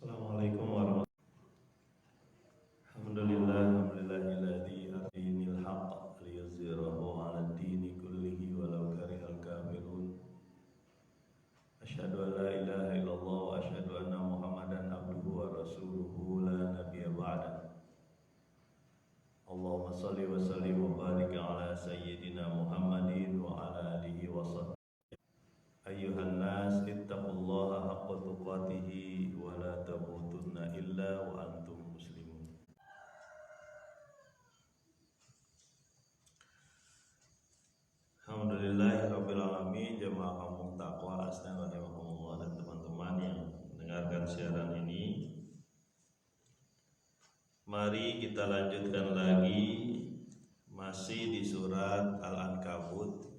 Assalamualaikum warahmatullahi wabarakatuh. Alhamdulillahilladzi dinil haqq liyuzhirahu 'alad dini kullihi walau karihal kafirun. Asyhadu an la ilaha illallah wa asyhadu anna Muhammadan abduhu wa rasuluhu la nabiyya ba'da. Allahumma shalli wa sallim wa barik ala sayyidina Muhammadin wa ala alihi wa sahbihi. Ayyuhan nas ittaqullaha haqqa tuqatih wa la tamutunna illa wa antum muslimun. Alhamdulillahirabbil alamin. Jamaah kampung takwa asna rahimakumullah dan teman-teman yang mendengarkan siaran ini, mari kita lanjutkan lagi masih di surat Al-Ankabut.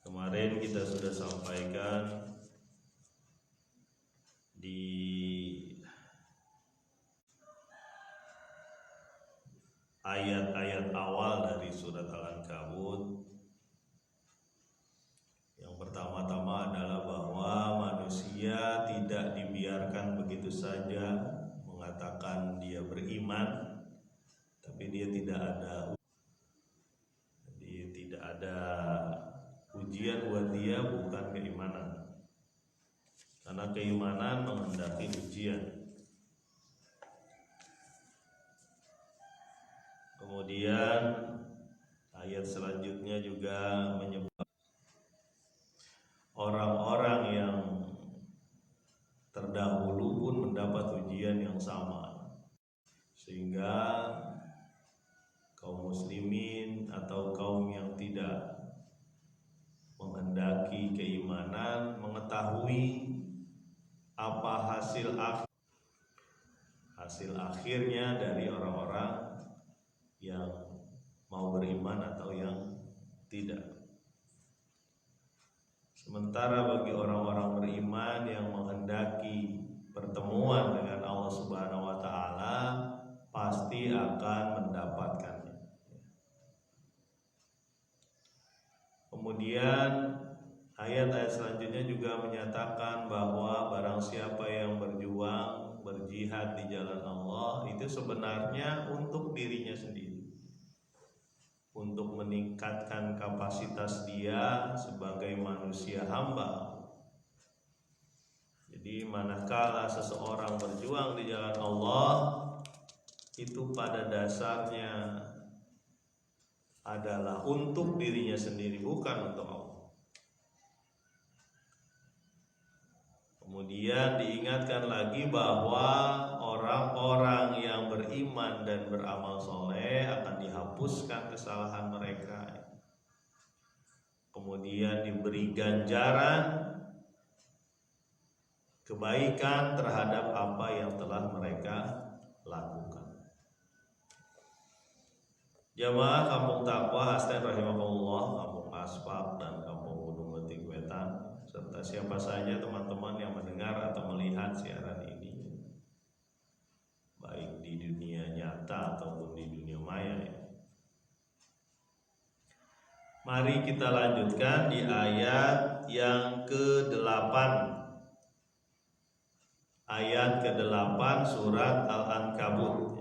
Kemarin kita sudah sampaikan di ayat-ayat awal dari surat Al-Ankabut. Yang pertama-tama adalah bahwa manusia tidak dibiarkan begitu saja mengatakan dia beriman, tapi dia tidak ada ujian buat dia, bukan keimanan. Karena keimanan menghendaki ujian. Kemudian ayat selanjutnya juga menyebut orang-orang yang terdahulu pun mendapat ujian yang sama, sehingga kaum muslimin atau kaum yang tidak menghendaki keimanan mengetahui apa hasil akhirnya dari orang-orang yang mau beriman atau yang tidak. Sementara bagi orang-orang beriman yang menghendaki pertemuan dengan Allah Subhanahu wa taala, pasti akan mendapatkannya. Kemudian ayat-ayat selanjutnya juga menyatakan bahwa barang siapa yang berjuang, berjihad di jalan Allah, itu sebenarnya untuk dirinya sendiri, untuk meningkatkan kapasitas dia sebagai manusia hamba. Jadi manakala seseorang berjuang di jalan Allah, itu pada dasarnya adalah untuk dirinya sendiri, bukan untuk Allah. Kemudian diingatkan lagi bahwa orang-orang yang beriman dan beramal soleh akan dihapuskan kesalahan mereka. Kemudian diberi ganjaran kebaikan terhadap apa yang telah mereka lakukan. Jamaah kampung takwa Asten rahimahullah, kampung Aspak dan kampung Gunung Betik Wetan, serta siapa saja teman-teman yang mendengar atau melihat siaran ini, baik di dunia nyata ataupun di dunia maya ya. Mari kita lanjutkan di ayat yang ke-8. Ayat ke-8 surat Al-Ankabut.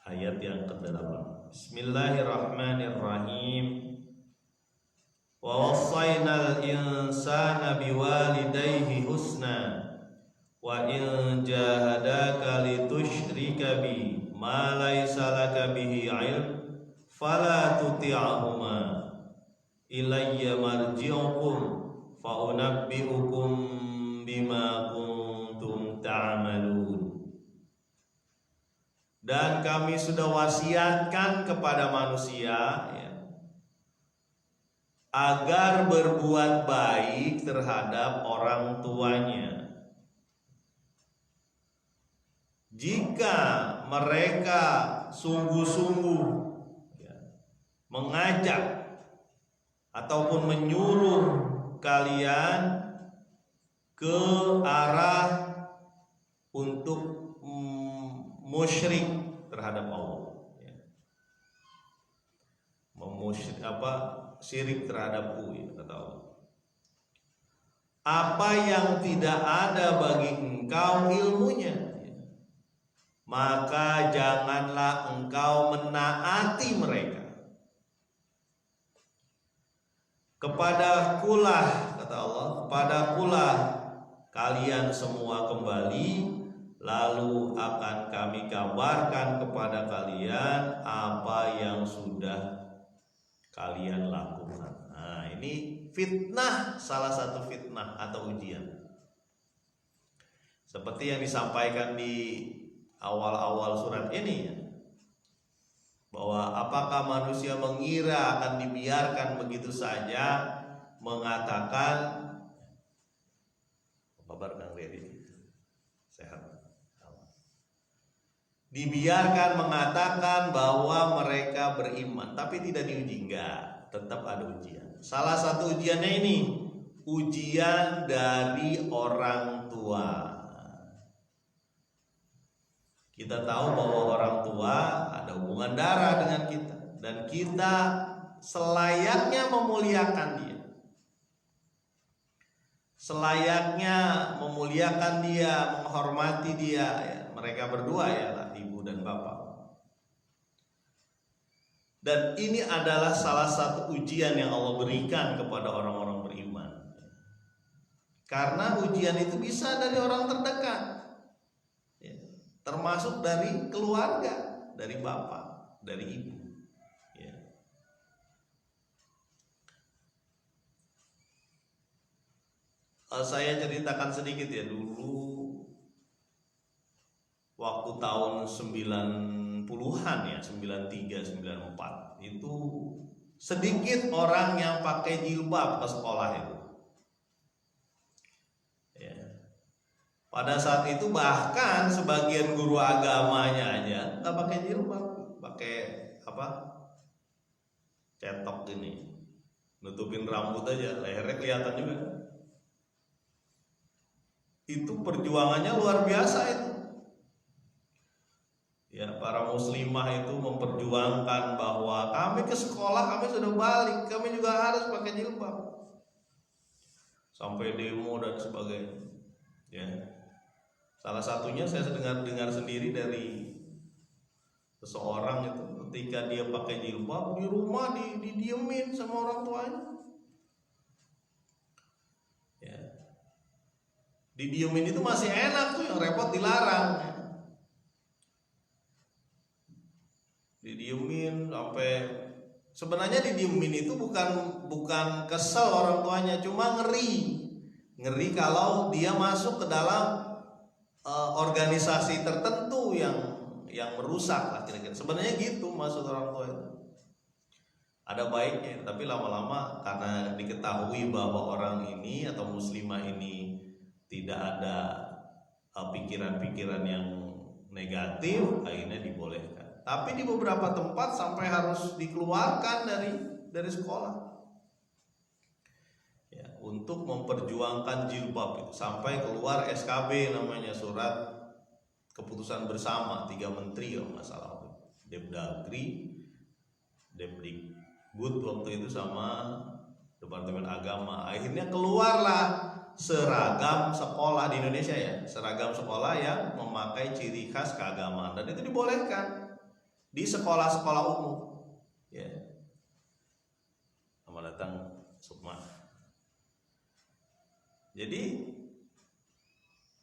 Ayat yang ke-8. Bismillahirrahmanirrahim. Wa wassaynal insana biwalidayhi husna wa in jahadaka litusyrika bi ma laysa laka bihi ilm fala tuti'ahuma ilayya marji'ukum fa unabbi'ukum bima kuntum ta'malun. Dan kami sudah wasiatkan kepada manusia ya, agar berbuat baik terhadap orang tuanya. Jika mereka sungguh-sungguh ya, mengajak ataupun menyuruh kalian ke arah untuk musyrik terhadap Allah ya. Syirik terhadapku ya, kata Allah. apa yang tidak ada bagi engkau ilmunya, maka janganlah engkau menaati mereka. Kepadakulah, kata Allah, kepadakulah kalian semua kembali, lalu akan kami kabarkan kepada kalian apa yang sudah kalian lakukan. Nah, ini fitnah, salah satu fitnah atau ujian. Seperti yang disampaikan di awal-awal surat ini, bahwa apakah manusia mengira akan dibiarkan begitu saja mengatakan, kabar Kang Riri sehat, dibiarkan mengatakan bahwa mereka beriman tapi tidak diuji? Enggak, tetap ada ujian. Salah satu ujiannya ini ujian dari orang tua. Kita tahu bahwa orang tua ada hubungan darah dengan kita, dan kita selayaknya memuliakan dia, selayaknya memuliakan dia, menghormati dia, ya. Mereka berdua ialah ibu dan bapak. Dan ini adalah salah satu ujian yang Allah berikan kepada orang-orang beriman, karena ujian itu bisa dari orang terdekat, termasuk dari keluarga, dari bapak, dari ibu, ya. Saya ceritakan sedikit ya, dulu waktu tahun 90-an ya, 93, 94, itu sedikit orang yang pakai jilbab ke sekolah itu. Pada saat itu bahkan sebagian guru agamanya aja nggak pakai jilbab, pakai apa? Cetok ini, nutupin rambut aja, lehernya kelihatan juga. Itu perjuangannya luar biasa itu. Ya, para muslimah itu memperjuangkan bahwa kami ke sekolah, kami sudah balik, kami juga harus pakai jilbab. Sampai demo dan sebagainya. Ya. Salah satunya saya dengar sendiri dari seseorang itu, ketika dia pakai jilbab di rumah didiemin sama orang tuanya. Ya. Didiemin itu masih enak tuh, yang repot dilarang. Didiemin sampai, sebenarnya didiemin itu bukan kesel orang tuanya, cuma ngeri kalau dia masuk ke dalam organisasi tertentu yang merusak lah kira-kira. Sebenarnya gitu maksud orang tua itu. Ada baiknya, tapi lama-lama karena diketahui bahwa orang ini atau muslimah ini tidak ada pikiran-pikiran yang negatif, akhirnya dibolehkan. Tapi di beberapa tempat sampai harus dikeluarkan dari sekolah. Untuk memperjuangkan jilbab itu, sampai keluar SKB, namanya surat keputusan bersama 3 menteri kalau nggak salah, Depdagri, Depdikbud waktu itu sama Departemen Agama. Akhirnya keluarlah seragam sekolah di Indonesia ya, seragam sekolah yang memakai ciri khas keagamaan, dan itu dibolehkan di sekolah-sekolah umum. Ya, selamat datang Sukma. Jadi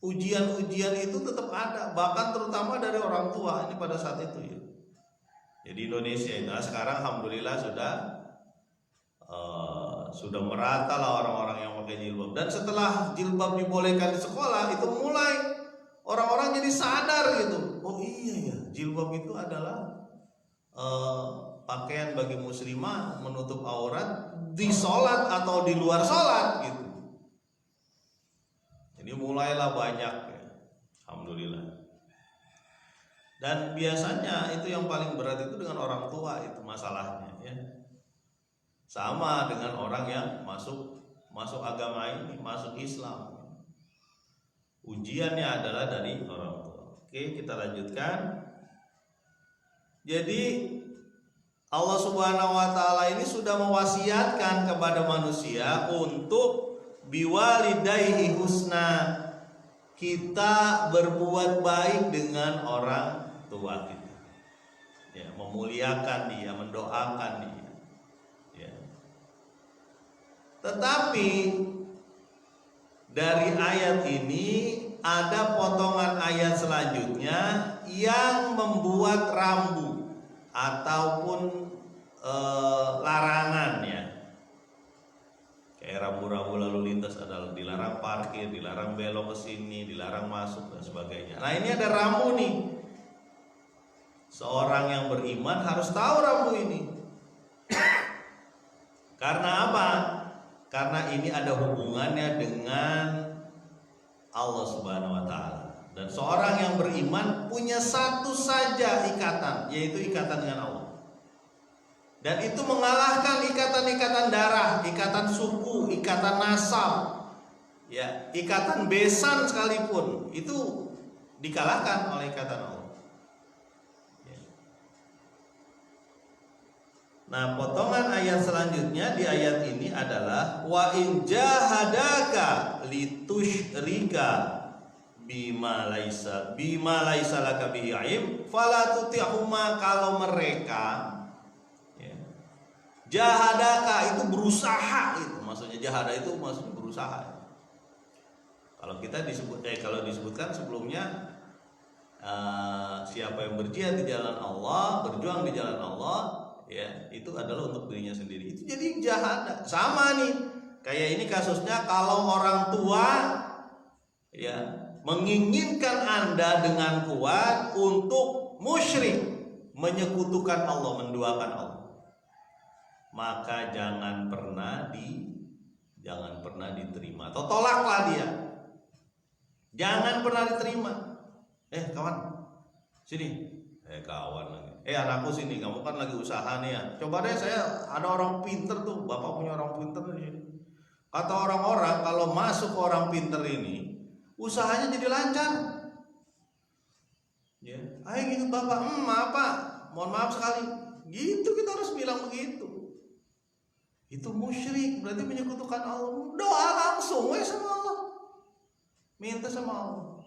ujian-ujian itu tetap ada, bahkan terutama dari orang tua ini pada saat itu ya. Jadi Indonesia itu sekarang alhamdulillah sudah merata lah orang-orang yang pakai jilbab. Dan setelah jilbab dibolehkan di sekolah, itu mulai orang-orang jadi sadar gitu. Oh iya ya, jilbab itu adalah pakaian bagi muslimah menutup aurat di sholat atau di luar sholat gitu. Jadi mulailah banyak ya, alhamdulillah. Dan biasanya itu yang paling berat itu dengan orang tua, itu masalahnya ya. Sama dengan orang yang masuk agama ini, masuk Islam. Ujiannya adalah dari orang tua. Oke, kita lanjutkan. Jadi Allah Subhanahu wa taala ini sudah mewasiatkan kepada manusia untuk biwalidayhi husna, kita berbuat baik dengan orang tua kita, ya, memuliakan dia, mendoakan dia, ya. Tetapi dari ayat ini ada potongan ayat selanjutnya yang membuat rambu ataupun larangan, ya. Kayak rambu-rambu lalu lintas adalah dilarang parkir, dilarang belok ke sini, dilarang masuk dan sebagainya. Nah, ini ada rambu nih. Seorang yang beriman harus tahu rambu ini. Karena apa? Karena ini ada hubungannya dengan Allah Subhanahu wa taala. Dan seorang yang beriman punya satu saja ikatan, yaitu ikatan dengan Allah. Dan itu mengalahkan ikatan-ikatan darah, ikatan suku, ikatan nasab, ya, ikatan besan sekalipun, itu dikalahkan oleh ikatan Allah. Ya. Nah, potongan ayat selanjutnya di ayat ini adalah wa in jahadaka litusyrika bima laisa laka bihi ilm fala tuti'huma. Kalau mereka jahadaka itu berusaha, itu maksudnya jahada itu maksudnya berusaha. Kalau kita disebutkan sebelumnya siapa yang berjihad di jalan Allah, berjuang di jalan Allah, ya, itu adalah untuk dirinya sendiri. Itu jadi jahada. Sama nih, kayak ini kasusnya kalau orang tua, ya, menginginkan Anda dengan kuat untuk musyrik, menyekutukan Allah, menduakan Allah, maka jangan pernah diterima atau tolaklah dia. Jangan pernah diterima. Kawan, sini. Kawan lagi. Anakku sini, kamu kan lagi usaha nih ya. Coba deh, saya ada orang pinter tuh, bapak punya orang pinter di sini. Kata orang-orang kalau masuk ke orang pinter ini, usahanya jadi lancar. Ya, ayo gitu bapak, maaf pak, mohon maaf sekali. Gitu kita harus bilang begitu. Itu musyrik, berarti menyekutukan Allah. Doa langsung sama Allah, minta sama Allah.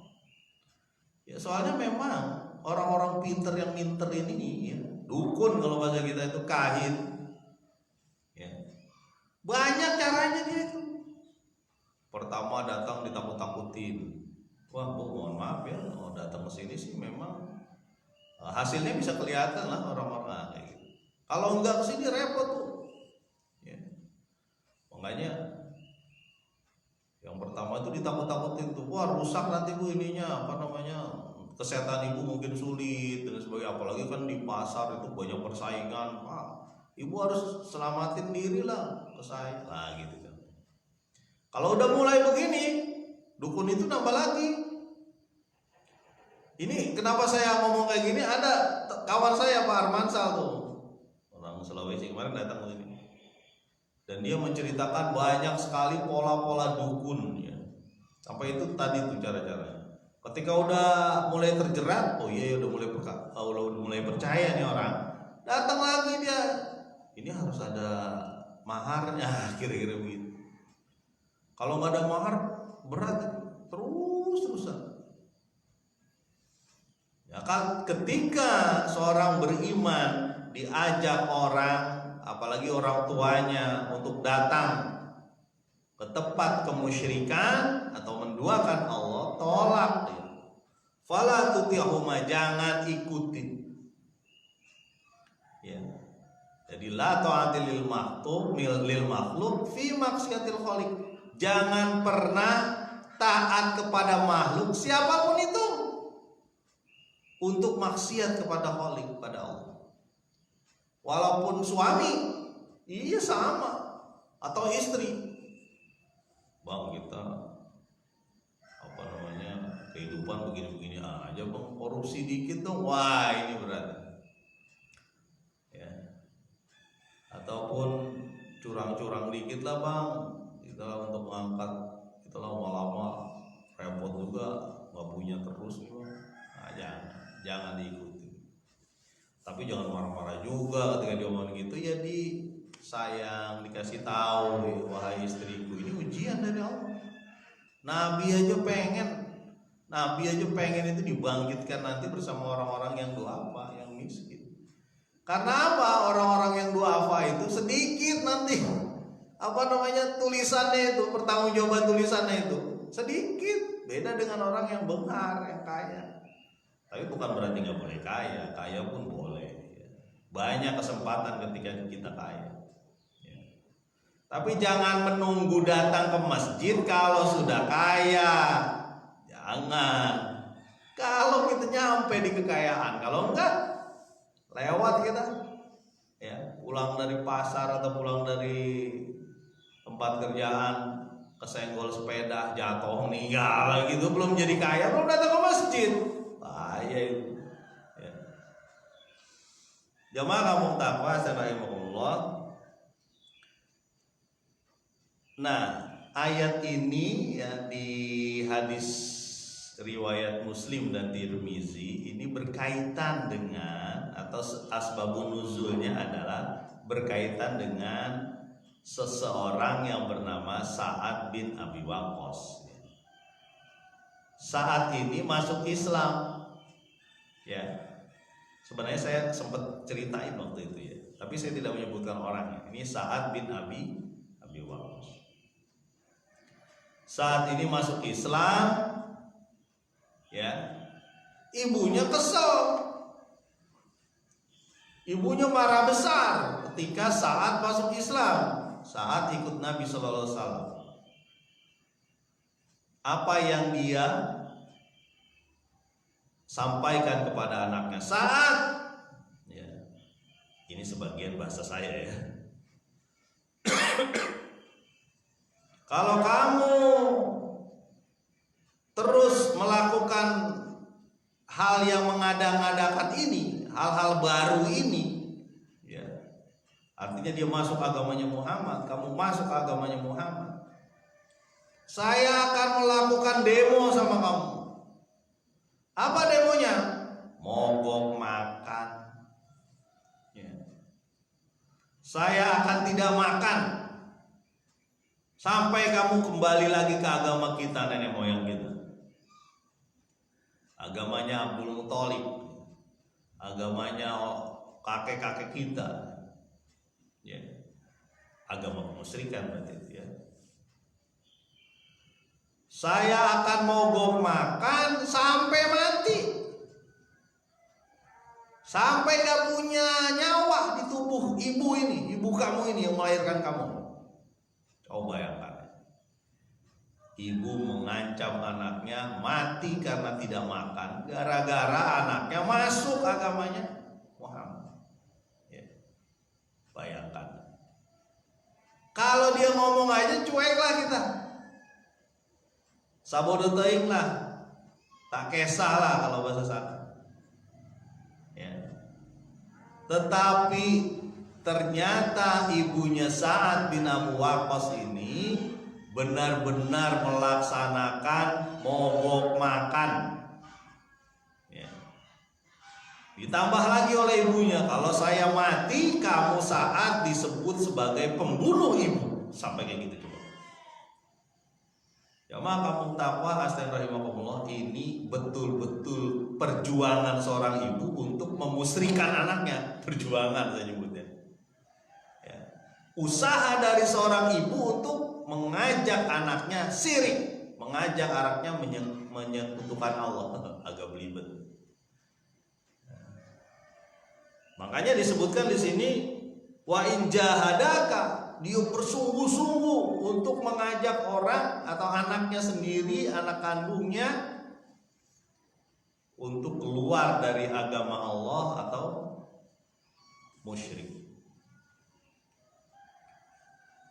Ya, soalnya memang orang-orang pinter yang minter ini, ya, dukun kalau bahasa kita itu, kahin, ya, banyak caranya dia itu. Pertama datang ditakut-takutin. Wah, Bu, mohon maaf ya, datang ke sini sih memang hasilnya bisa kelihatan lah orang-orang kayak gitu. Kalau enggak ke sini repot tuh. Makanya yang pertama itu ditakut-takutin tuh, wah rusak nanti Bu ininya, kesehatan ibu mungkin sulit dan sebagainya. Apalagi kan di pasar itu banyak persaingan, ibu harus selamatin diri lah, bersaing lah gitu kan. Kalau udah mulai begini, dukun itu nambah lagi. Ini kenapa saya ngomong kayak gini? Ada kawan saya Pak Armansal tuh, orang Sulawesi, kemarin datang ke sini. Dan dia menceritakan banyak sekali pola-pola dukun, ya. Sampai itu tadi tuh cara-caranya. Ketika udah mulai terjerat, udah mulai percaya nih orang, datang lagi dia. Ini harus ada maharnya, kira-kira begitu. Kalau nggak ada mahar, berat, terus-terusan. Ya kan, ketika seorang beriman diajak orang, apalagi orang tuanya, untuk datang ke tempat kemusyrikan atau menduakan Allah, tolak dia. Fala tuti'huma, jangan ikutin. Ya. Jadi la ta'ati lil makhluk fi maksiatil khaliq. Jangan pernah taat kepada makhluk siapapun itu untuk maksiat kepada khaliq, pada Allah. Walaupun suami, iya sama, atau istri. Bang, kita kehidupan begini-begini aja bang, korupsi dikit dong, wah ini berat. Ya. Ataupun curang-curang dikit lah bang, kita untuk mengangkat, kita lama-lama repot juga, nggak punya terus nih bang. Nah, jangan diikuti. Tapi jangan marah-marah juga ketika dia ngomong gitu, ya sayang, dikasih tahu, wahai istriku, ini ujian. ujian dari Allah. Nabi aja pengen itu dibangkitkan nanti bersama orang-orang yang duafa, yang miskin. Karena apa? Orang-orang yang duafa itu sedikit nanti tulisannya itu, pertanggungjawaban tulisannya itu sedikit. Beda dengan orang yang benghar, yang kaya. Tapi bukan berarti nggak boleh kaya pun boleh. Banyak kesempatan ketika kita kaya. Tapi jangan menunggu datang ke masjid kalau sudah kaya. Jangan. Kalau kita nyampe di kekayaan, kalau enggak lewat kita. Ya, pulang dari pasar atau pulang dari tempat kerjaan, kesenggol sepeda, jatuh, meninggal gitu, belum jadi kaya, belum datang ke masjid. Bahaya itu. Ya. Jamaah kaum taqwa rahimakumullah. Nah, ayat ini ya di hadis riwayat Muslim dan Tirmizi ini berkaitan dengan, atau asbabun nuzulnya adalah berkaitan dengan seseorang yang bernama Sa'ad bin Abi Waqqas. Saat ini masuk Islam. Ya. Sebenarnya saya sempat ceritain waktu itu ya, tapi saya tidak menyebutkan orangnya. Ini Sa'ad bin Abi Waqqas. Saat ini masuk Islam, ya, ibunya kesel, ibunya marah besar ketika Sa'ad masuk Islam. Sa'ad ikut Nabi Sallallahu Alaihi Wasallam. Apa yang dia sampaikan kepada anaknya, Sa'ad, ya, ini sebagian bahasa saya ya. Kalau kamu terus melakukan hal yang mengada-ngadakan ini, hal-hal baru ini, ya, artinya dia masuk agamanya Muhammad, kamu masuk agamanya Muhammad, saya akan melakukan demo sama kamu. Apa demonya? Mogok makan. Ya. Saya akan tidak makan sampai kamu kembali lagi ke agama kita, nenek moyang kita. Agamanya Abdul Muthalib, agamanya kakek-kakek kita. Ya. Agama kemusyrikan berarti itu ya. Saya akan mogok makan sampai mati, sampai gak punya nyawa di tubuh ibu ini, ibu kamu ini yang melahirkan kamu. Coba bayangkan, ibu mengancam anaknya mati karena tidak makan, gara-gara anaknya masuk agamanya Muhammad. Ya. Bayangkan, kalau dia ngomong aja cuek lah kita, sabodo teuing lah, tak kesah lah kalau bahasa sana. Ya. Tetapi ternyata ibunya Sa'ad bin Abi Waqqas ini benar-benar melaksanakan mogok makan. Ya. Ditambah lagi oleh ibunya, kalau saya mati, kamu Sa'ad disebut sebagai pembunuh ibu. Sampai kayak gitu coba. Ya maka kaum taqwa astagfirullahaladzim, ini betul-betul perjuangan seorang ibu untuk memusrikan anaknya. Perjuangan saya nyebutnya. Ya. Usaha dari seorang ibu untuk mengajak anaknya syirik, mengajak anaknya menyekutukan Allah. Agak belibet. Makanya disebutkan di sini wa in jahadaka, dia bersungguh-sungguh untuk mengajak orang atau anaknya sendiri, anak kandungnya, untuk keluar dari agama Allah atau musyrik.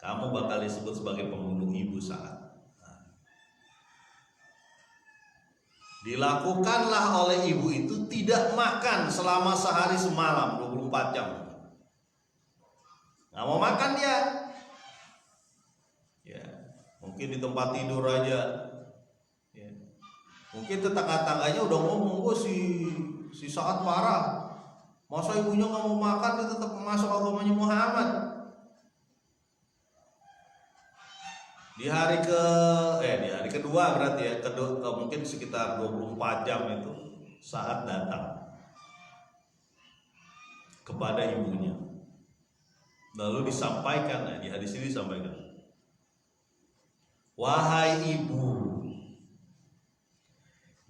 Kamu bakal disebut sebagai pembunuh ibu Sa'ad. Dilakukanlah oleh ibu itu tidak makan selama sehari semalam 24 jam. Nggak mau makan dia. Ya, mungkin di tempat tidur aja. Ya. Mungkin tetangga-tangganya udah ngomong, gue si Sa'ad parah. Masa ibunya nggak mau makan, dia tetap masuk agamanya Muhammad. Di hari kedua berarti ya, mungkin sekitar 24 jam itu saat datang kepada ibunya. Lalu disampaikan, di hadis ini disampaikan, wahai ibu,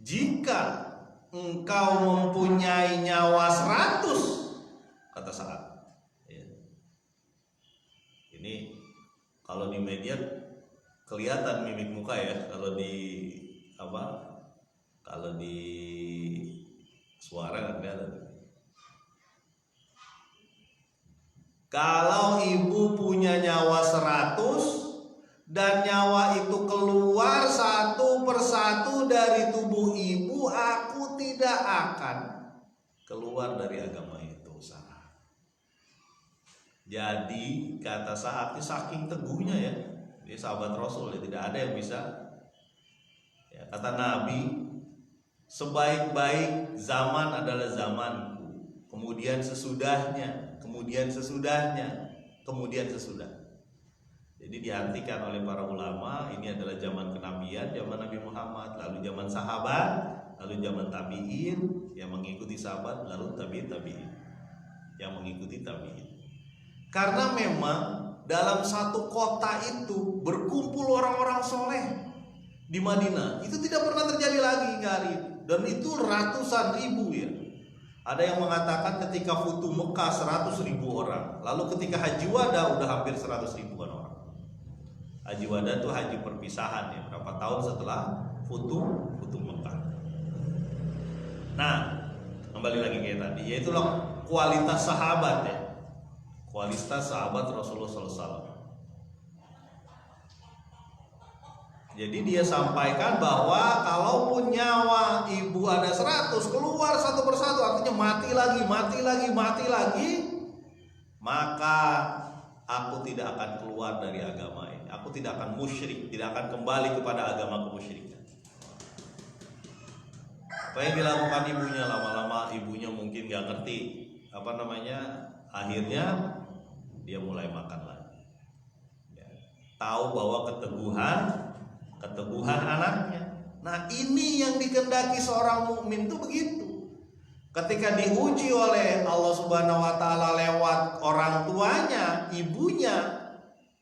jika engkau mempunyai nyawa 100, kata Sa'ad. Ya. Ini kalau di media kelihatan mimik muka ya, kalau di suara nggak kelihatan. Kalau ibu punya nyawa 100 dan nyawa itu keluar satu persatu dari tubuh ibu, aku tidak akan keluar dari agama itu, Sa'ad. Jadi kata Sa'ad ini saking teguhnya ya, dia sahabat Rasul ya, tidak ada yang bisa ya, kata Nabi, sebaik-baik zaman adalah zamanku, kemudian sesudahnya, kemudian sesudahnya, kemudian sesudah. Jadi diartikan oleh para ulama, ini adalah zaman kenabian, zaman Nabi Muhammad, lalu zaman sahabat, lalu zaman tabi'in yang mengikuti sahabat, lalu tabi'in yang mengikuti tabi'in. Karena memang dalam satu kota itu berkumpul orang-orang soleh di Madinah, itu tidak pernah terjadi lagi hari ini. Dan itu ratusan ribu ya. Ada yang mengatakan ketika Futu Mekah 100.000 orang, lalu ketika Haji Wada udah hampir 100.000 orang. Haji Wada itu haji perpisahan ya, berapa tahun setelah Futu Mekah. Nah, kembali lagi kayak tadi, yaitu kualitas sahabat ya, kualitas sahabat Rasulullah SAW. Jadi dia sampaikan bahwa kalaupun nyawa ibu ada 100 keluar satu persatu, artinya mati lagi, maka aku tidak akan keluar dari agama ini. Aku tidak akan musyrik, tidak akan kembali kepada agama kemusyrikan. Apa yang dilakukan ibunya, lama-lama ibunya mungkin gak ngerti akhirnya dia mulai makan lagi ya. Tahu bahwa keteguhan anaknya. Nah, ini yang dikehendaki seorang mukmin tuh begitu. Ketika diuji oleh Allah Subhanahu wa taala lewat orang tuanya, ibunya,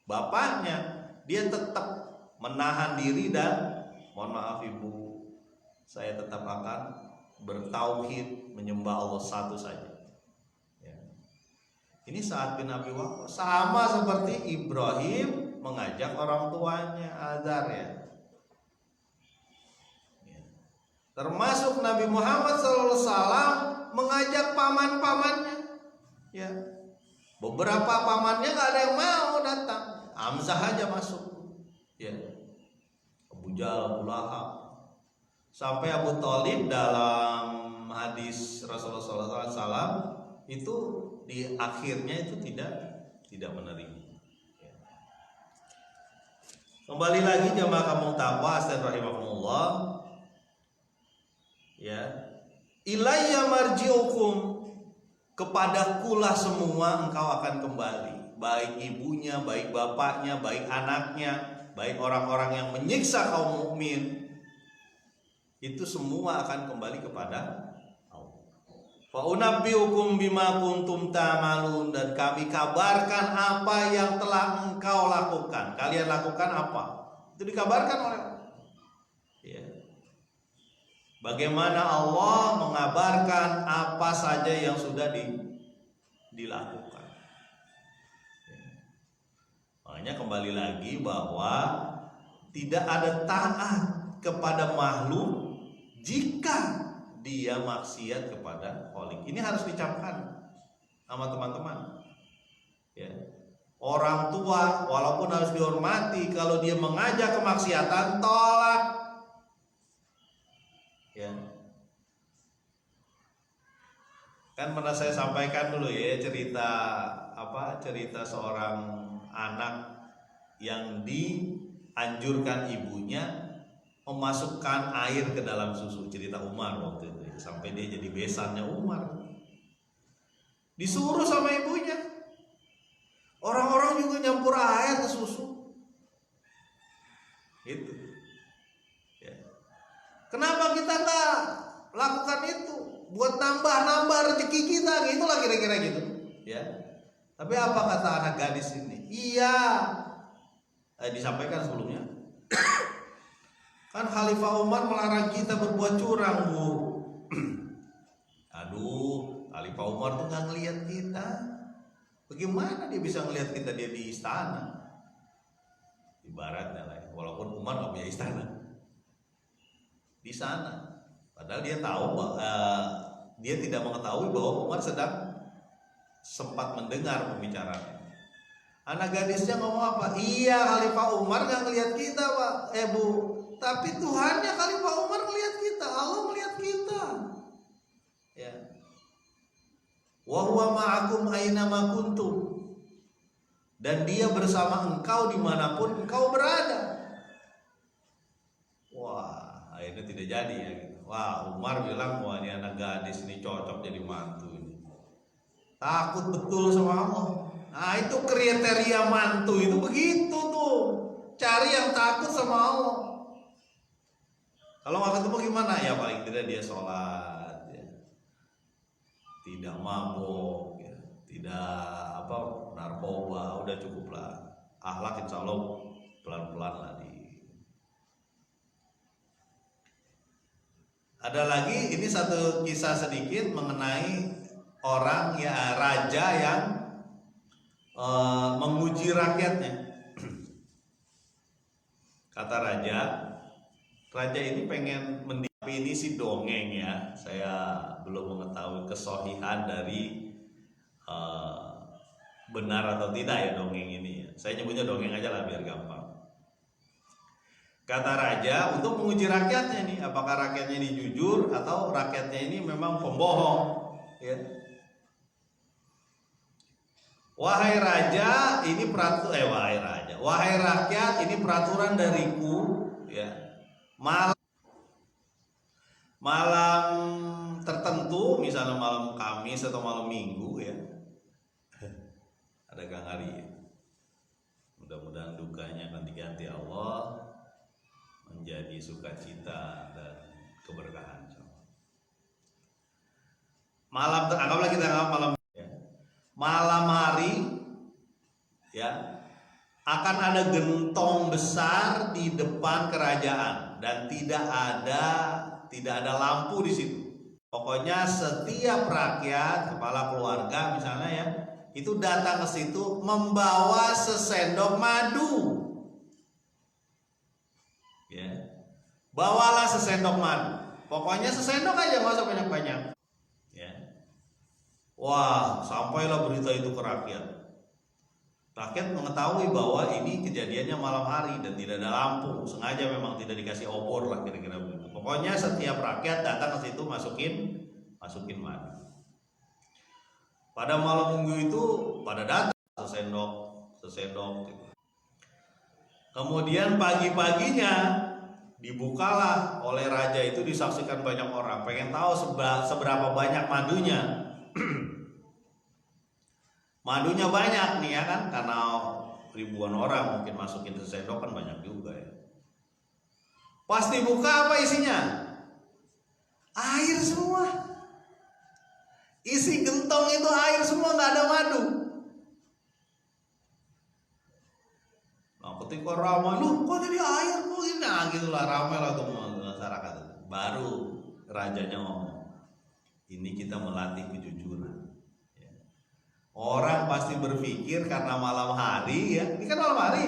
bapaknya, dia tetap menahan diri dan mohon maaf ibu, saya tetap akan bertauhid, menyembah Allah satu saja. Ya. Ini Sa'ad bin Abi Waqqas sama seperti Ibrahim mengajak orang tuanya, Azar ya. Termasuk Nabi Muhammad SAW mengajak paman-pamannya ya. Beberapa pamannya gak ada yang mau datang, Hamzah aja masuk ya, Abu Jahal, Abu Lahab, sampai Abu Thalib dalam hadis Rasulullah SAW itu di akhirnya itu tidak menerima ya. Kembali lagi jamaah kaum taqwa astagfirullahaladzim ya, ilayya marji'ukum, kepadakulah semua engkau akan kembali, baik ibunya, baik bapaknya, baik anaknya, baik orang-orang yang menyiksa kaum mukmin, itu semua akan kembali kepada Allah. Fa unabbiukum bima kuntum ta'malun, dan kami kabarkan apa yang telah engkau lakukan. Kalian lakukan apa? Itu dikabarkan oleh Allah ya. Bagaimana Allah mengabarkan apa saja yang sudah dilakukan. Makanya kembali lagi bahwa tidak ada taat kepada makhluk jika dia maksiat kepada Khalik. Ini harus dicamkan sama teman-teman. Ya. Orang tua walaupun harus dihormati, kalau dia mengajak kemaksiatan, tolak. Ya. Kan pernah saya sampaikan dulu ya cerita seorang anak yang dianjurkan ibunya memasukkan air ke dalam susu, cerita Umar waktu itu ya, sampai dia jadi besannya Umar. Disuruh sama ibunya. Orang-orang juga nyampur air ke susu. Itu. Ya. Kenapa kita nggak lakukan itu? Buat nambah rezeki kita, gitulah kira-kira gitu. Ya. Tapi apa kata anak gadis ini? Iya, disampaikan sebelumnya. Kan Khalifah Umar melarang kita berbuat curang, Bu. Aduh, Khalifah Umar tuh nggak ngelihat kita. Bagaimana dia bisa ngelihat kita, dia di istana? Ibaratnya lah, walaupun Umar nggak punya istana di sana, padahal dia tahu, dia tidak mengetahui bahwa Umar sedang sempat mendengar pembicaraan. Anak gadisnya ngomong apa? Iya, Khalifah Umar nggak ngelihat kita, Pak, Bu. Tapi Tuhannya Khalifah Umar melihat kita, Allah melihat kita. Ya. Wa huwa ma'akum aina ma kuntum. Dan dia bersama engkau dimanapun engkau berada. Wah, akhirnya tidak jadi ya gitu. Wah, Umar bilang, wah ini anak gadis ini cocok jadi mantu ini. Takut betul sama Allah. Nah itu kriteria mantu itu begitu tuh. Cari yang takut sama Allah. Kalau nggak ketemu gimana? Ya paling tidak dia sholat, ya. Tidak mabuk, ya. Tidak narkoba, udah cukup lah. Akhlak insya Allah pelan-pelan lah Ada lagi, ini satu kisah sedikit mengenai orang ya, raja yang menguji rakyatnya. Kata raja ini pengen tapi ini si dongeng ya, saya belum mengetahui kesohihan dari benar atau tidak ya dongeng ini ya. Saya nyebutnya dongeng aja lah biar gampang. Kata raja untuk menguji rakyatnya nih, apakah rakyatnya ini jujur atau rakyatnya ini memang pembohong ya. Wahai raja, ini wahai rakyat, ini peraturan dariku ya. Malam tertentu, misalnya malam Kamis atau malam Minggu ya. Ada Kang Ari ya. Mudah-mudahan dukanya akan diganti Allah menjadi sukacita dan keberkahan. Anggaplah kita malam ya. Malam hari ya akan ada gentong besar di depan kerajaan dan tidak ada lampu di situ. Pokoknya setiap rakyat, kepala keluarga misalnya ya, itu datang ke situ membawa sesendok madu. Ya. Bawalah sesendok madu. Pokoknya sesendok aja, nggak usah banyak-banyak. Ya. Wah, sampailah berita itu ke rakyat. Rakyat mengetahui bahwa ini kejadiannya malam hari dan tidak ada lampu. Sengaja memang tidak dikasih obor lah kira-kira begitu. Pokoknya setiap rakyat datang ke situ masukin madu. Pada malam Minggu itu pada datang sesendok gitu. Kemudian pagi-paginya dibukalah oleh raja itu, disaksikan banyak orang. Pengen tahu seberapa banyak madunya. Madunya banyak nih ya kan, karena ribuan orang mungkin masukin sesendok kan banyak juga ya. Pasti buka, apa isinya? Air semua. Isi gentong itu air semua, nggak ada madu. Nah ketika ramai, lu kok jadi air kok ini? Nah gitulah, ramai lah tuh masyarakat. Baru rajanya ngomong, ini kita melatih kejujuran. Orang pasti berpikir karena malam hari ya, ini kan malam hari,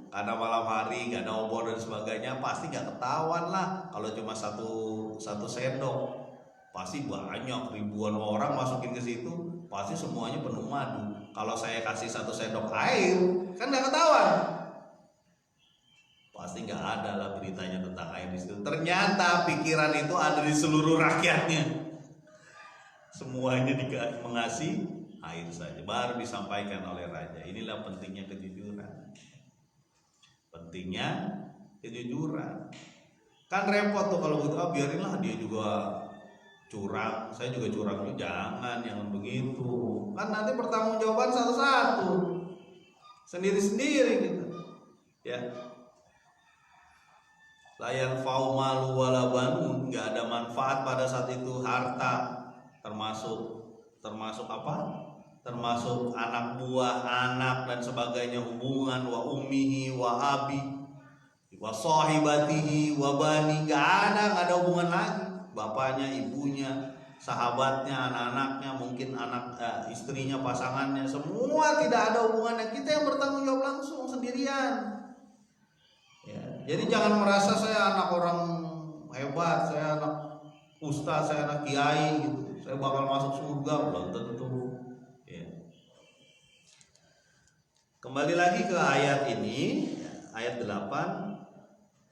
karena malam hari nggak ada obor dan sebagainya, pasti nggak ketahuan lah. Kalau cuma satu sendok, pasti banyak ribuan orang masukin ke situ, pasti semuanya penuh madu. Kalau saya kasih satu sendok air, kan nggak ketahuan. Pasti nggak ada lah beritanya tentang air di situ. Ternyata pikiran itu ada di seluruh rakyatnya. Semuanya mengasih air saja, baru disampaikan oleh raja. Inilah pentingnya kejujuran. Pentingnya kejujuran. Kan repot tuh kalau begitu, biarinlah dia juga curang, saya juga curang juga. Jangan begitu. Kan nanti pertanggungjawaban satu-satu, sendiri-sendiri gitu. Ya. La yanfa'u malu wala banun, enggak ada manfaat pada saat itu harta, termasuk apa? Termasuk anak buah, anak dan sebagainya, hubungan wa ummihi wa abi wa sahibatihi wa bani, enggak ada hubungan lagi. Bapaknya, ibunya, sahabatnya, anak-anaknya, mungkin istrinya, pasangannya, semua tidak ada hubungannya. Kita yang bertanggung jawab langsung sendirian. Ya, jadi jangan merasa saya anak orang hebat, saya anak ustaz, saya anak kiai gitu, saya bakal masuk surga, belum tentu. Ya. Kembali lagi ke ayat ini, ayat 8.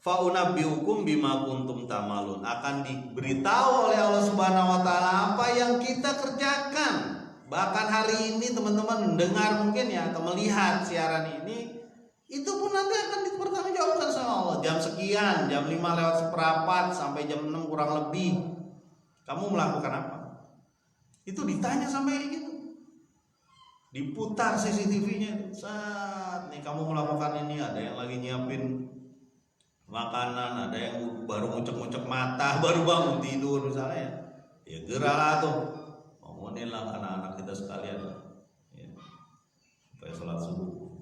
Fa'unabbiukum bima kuntum tamalun, akan diberitahu oleh Allah Subhanahu wa taala apa yang kita kerjakan. Bahkan hari ini teman-teman mendengar mungkin ya, atau melihat siaran ini, itu pun nanti akan dipertanggungjawabkan sama Allah. Jam sekian, jam 5:05 sampai jam 6 kurang lebih, kamu melakukan apa? Itu ditanya sampai gitu. Diputar CCTV-nya, saat nih kamu melakukan ini, ada yang lagi nyiapin makanan, ada yang baru ngucek-ngucek mata, baru bangun tidur misalnya ya geralah tuh, bangunin lah anak-anak kita sekalian ya, supaya sholat subuh.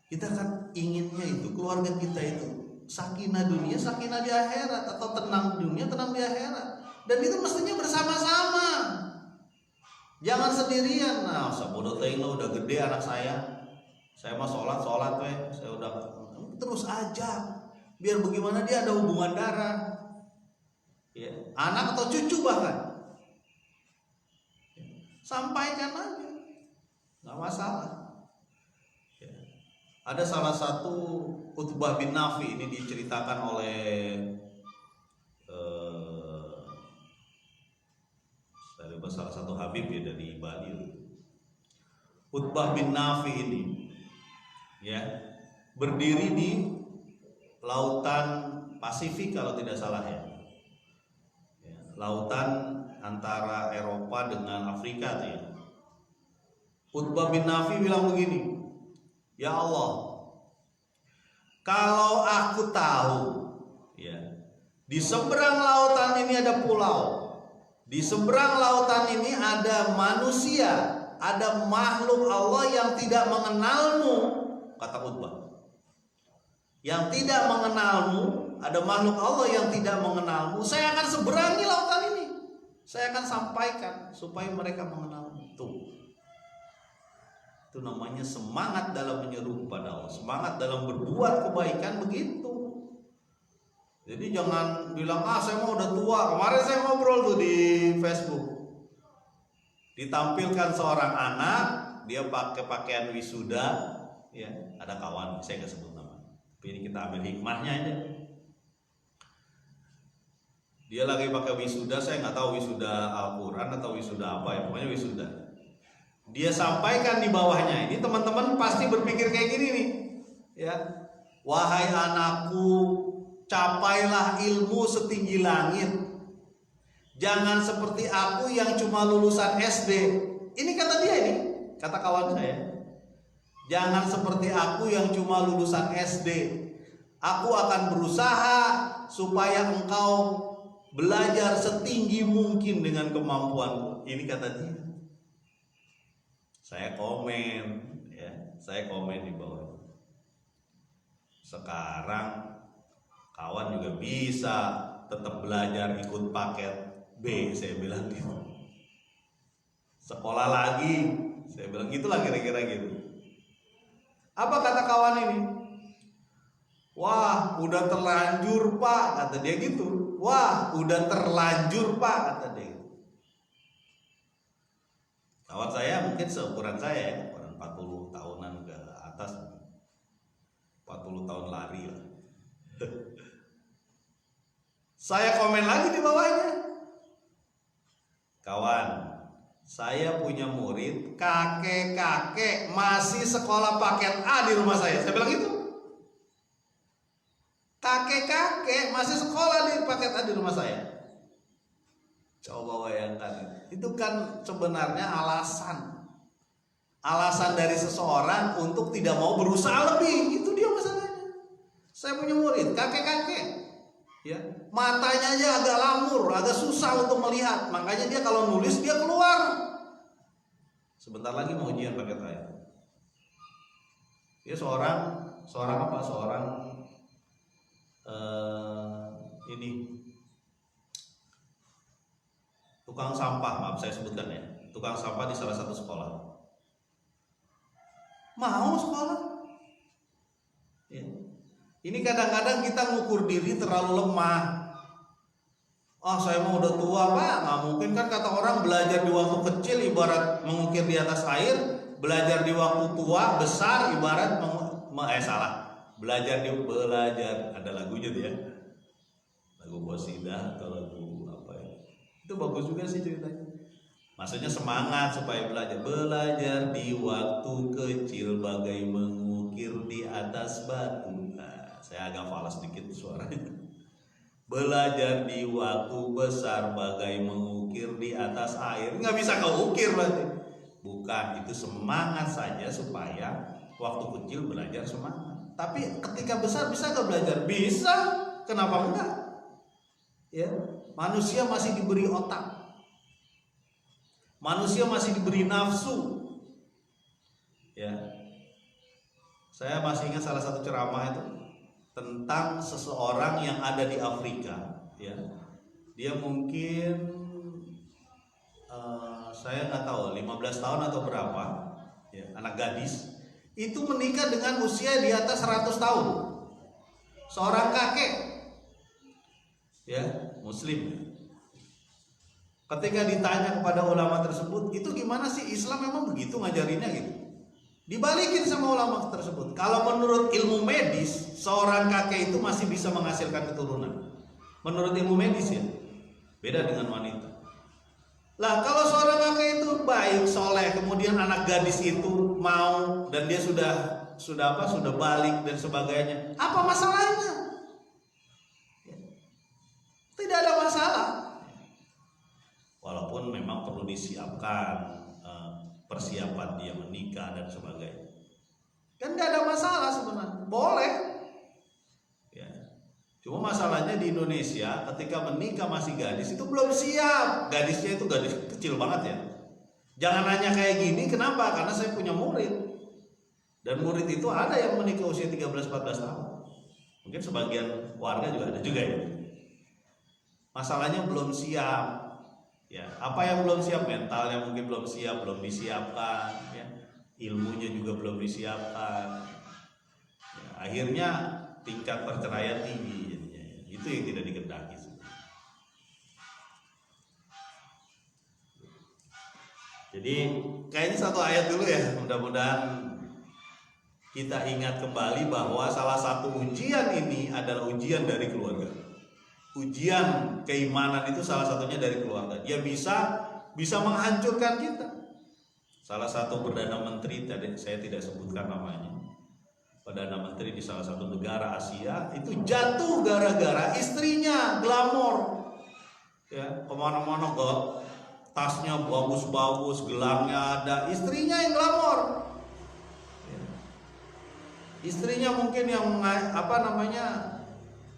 Kita kan inginnya itu keluarga kita itu sakinah dunia, sakinah di akhirat, atau tenang dunia, tenang di akhirat. Dan itu mestinya bersama-sama, jangan sendirian. Nah, sabodo teuing lo udah gede anak saya mah sholat weh, saya udah terus aja. Biar bagaimana dia ada hubungan darah, ya, anak atau cucu bahkan, sampaikan aja, nggak masalah. Ya. Ada salah satu Utbah bin Nafi, ini diceritakan oleh salah satu habib ya dari Bali. Utbah bin Nafi ini ya berdiri di lautan Pasifik kalau tidak salah ya, lautan antara Eropa dengan Afrika tuh ya. Utbah bin Nafi bilang begini, ya Allah, kalau aku tahu ya di seberang lautan ini ada pulau, di seberang lautan ini ada manusia, ada makhluk Allah yang tidak mengenalmu, kata Utbah, yang tidak mengenalmu, ada makhluk Allah yang tidak mengenalmu, saya akan seberangi lautan ini, saya akan sampaikan supaya mereka mengenalmu. Itu namanya semangat dalam menyeru kepada Allah, semangat dalam berbuat kebaikan begitu. Jadi jangan bilang saya mau udah tua. Kemarin saya ngobrol tuh di Facebook, ditampilkan seorang anak, dia pakai pakaian wisuda, ya ada kawan, saya nggak sebut nama. Ini kita ambil hikmahnya aja. Dia lagi pakai wisuda, saya nggak tahu wisuda Al-Quran atau wisuda apa ya, pokoknya wisuda. Dia sampaikan di bawahnya, ini teman-teman pasti berpikir kayak gini nih, ya. Wahai anakku, capailah ilmu setinggi langit. Jangan seperti aku yang cuma lulusan SD. Ini kata dia ini, kata kawan saya. Jangan seperti aku yang cuma lulusan SD. Aku akan berusaha supaya engkau belajar setinggi mungkin dengan kemampuanku. Ini kata dia. Saya komen, ya, saya komen di bawah. Sekarang kawan juga bisa tetap belajar ikut paket B, saya bilang gitu. Sekolah lagi, saya bilang gitulah kira-kira gitu. Apa kata kawan ini? Wah, udah terlanjur Pak, kata dia gitu. Wah, udah terlanjur Pak, kata dia. Kawan saya mungkin seukuran saya, orang 40 tahunan ke atas, 40 tahun lari lah. Saya komen lagi di bawahnya. Kawan, saya punya murid kakek-kakek masih sekolah paket A di rumah saya. Saya bilang gitu. Kakek-kakek masih sekolah di paket A di rumah saya. Coba bayangkan, itu kan sebenarnya alasan dari seseorang untuk tidak mau berusaha lebih. Itu dia masalahnya. Saya punya murid kakek-kakek Ya, matanya aja agak lamur, agak susah untuk melihat. Makanya dia kalau nulis dia keluar. Sebentar lagi mau ujian pakai saya. Dia seorang ini tukang sampah, maaf saya sebutkan ya, tukang sampah di salah satu sekolah. Mau sekolah? Ya. Ini kadang-kadang kita ngukur diri terlalu lemah. Saya mau udah tua Pak, nggak mungkin kan, kata orang belajar di waktu kecil ibarat mengukir di atas air, belajar di waktu tua besar ibarat belajar ada lagunya tuh ya, lagu Qasidah atau lagu apa ya, itu bagus juga sih ceritanya. Maksudnya semangat supaya belajar di waktu kecil bagai mengukir di atas batu. Saya agak falas sedikit suaranya. Belajar di waktu besar bagai mengukir di atas air. Nggak bisa keukir berarti. Bukan, itu semangat saja supaya waktu kecil belajar semangat. Tapi ketika besar bisa nggak belajar? Bisa. Kenapa enggak? Ya, manusia masih diberi otak. Manusia masih diberi nafsu. Ya. Saya masih ingat salah satu ceramah itu tentang seseorang yang ada di Afrika, ya. Dia mungkin saya nggak tahu 15 tahun atau berapa, ya, anak gadis itu menikah dengan usia di atas 100 tahun. Seorang kakek, ya, muslim. Ketika ditanya kepada ulama tersebut, itu gimana sih Islam memang begitu ngajarinnya gitu? Dibalikin sama ulama tersebut. Kalau menurut ilmu medis, seorang kakek itu masih bisa menghasilkan keturunan. Menurut ilmu medis ya, beda dengan wanita. Lah kalau seorang kakek itu baik, soleh, kemudian anak gadis itu mau dan dia sudah balik dan sebagainya, apa masalahnya? Tidak ada masalah. Walaupun memang perlu disiapkan persiapan dia menikah dan sebagainya. Kan nggak ada masalah sebenarnya, boleh. Ya. Cuma masalahnya di Indonesia ketika menikah masih gadis itu belum siap. Gadisnya itu gadis kecil banget ya. Jangan nanya kayak gini, kenapa? Karena saya punya murid. Dan murid itu ada yang menikah usia 13-14 tahun. Mungkin sebagian warga juga ada juga ya. Masalahnya belum siap. Ya, apa yang belum siap? Mentalnya mungkin belum siap, belum disiapkan, ya. Ilmunya juga belum disiapkan. Ya, akhirnya tingkat perceraian tinggi jadinya. Itu yang tidak dikehendaki. Jadi kayaknya satu ayat dulu ya, mudah-mudahan kita ingat kembali bahwa salah satu ujian ini adalah ujian dari keluarga. Ujian keimanan itu salah satunya dari keluarga. Dia bisa menghancurkan kita. Salah satu perdana menteri, tadi saya tidak sebutkan namanya, perdana menteri di salah satu negara Asia itu jatuh gara-gara istrinya glamor. Ya, kemana-mana kok tasnya bagus-bagus, gelangnya ada, istrinya yang glamor. Ya. Istrinya mungkin yang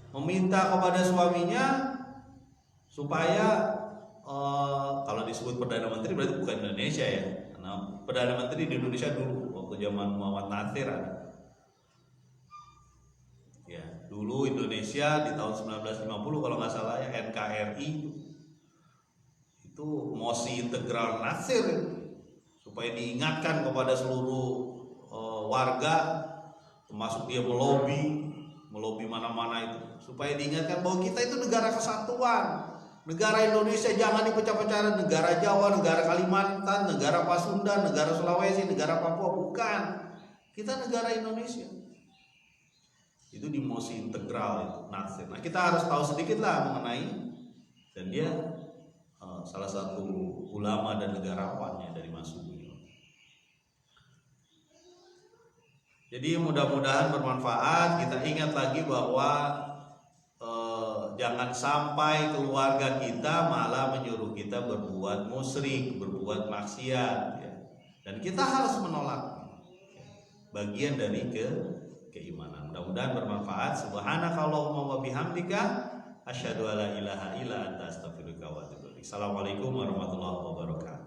meminta kepada suaminya supaya kalau disebut perdana menteri berarti bukan Indonesia ya. Nah, perdana menteri di Indonesia dulu waktu zaman Muhammad Nasir ada. Ya, dulu Indonesia di tahun 1950 kalau nggak salah ya, NKRI itu mosi integral Nasir supaya diingatkan kepada seluruh warga, termasuk dia melobi mana-mana itu supaya diingatkan bahwa kita itu negara kesatuan. Negara Indonesia jangan dipecah-pecah, negara Jawa, negara Kalimantan, negara Pasundan, negara Sulawesi, negara Papua, bukan. Kita negara Indonesia. Itu di mosi integral itu Nasir. Nah, kita harus tahu sedikit lah mengenai, dan dia salah satu ulama dan negarawannya dari Masudi. Jadi mudah-mudahan bermanfaat. Kita ingat lagi bahwa jangan sampai keluarga kita malah menyuruh kita berbuat musyrik, berbuat maksiat, ya. Dan kita harus menolak, bagian dari keimanan. Mudah-mudahan bermanfaat. Subhanakallahumma wa bihamdika Asyhadu alla ilaha illa anta astaghfiruka wa atubu ilaik. Assalamualaikum warahmatullahi wabarakatuh.